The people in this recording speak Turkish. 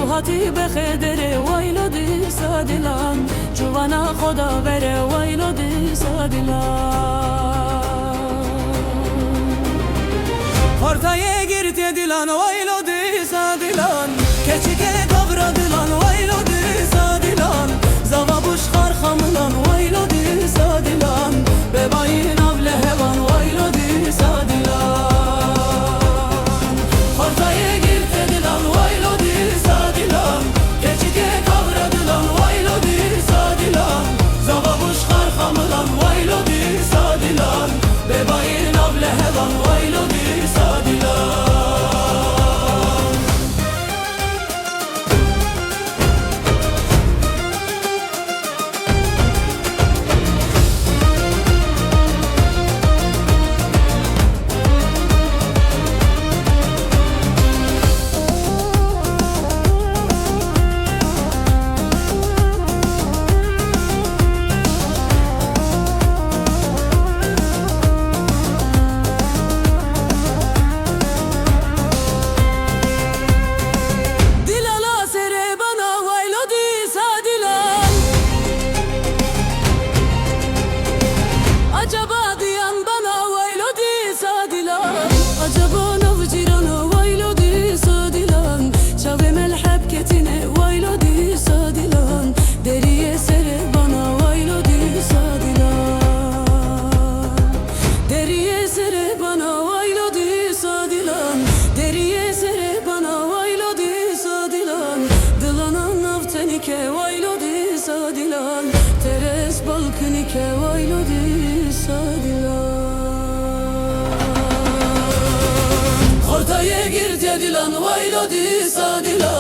هاتی بخدره وایلو دی سادلان جوانا خدا بره وایلو دی سادلان Ortaya girdi dilan vaylo di sadilan Keçike kavradılan vaylo di sadilan Zava buşkar hamılan vaylo di sadilan Bebayin avle hevan vaylo di sadilan Ortaya girdi dilan vaylo di sadilan Keçike kavradılan vaylo di sadilan Zava buşkar hamılan vaylo di sadilan Bebayin avle hevan vaylo di Teres balkınike vaylo di sadilan Ortaya girdi dilan vaylo di sadilan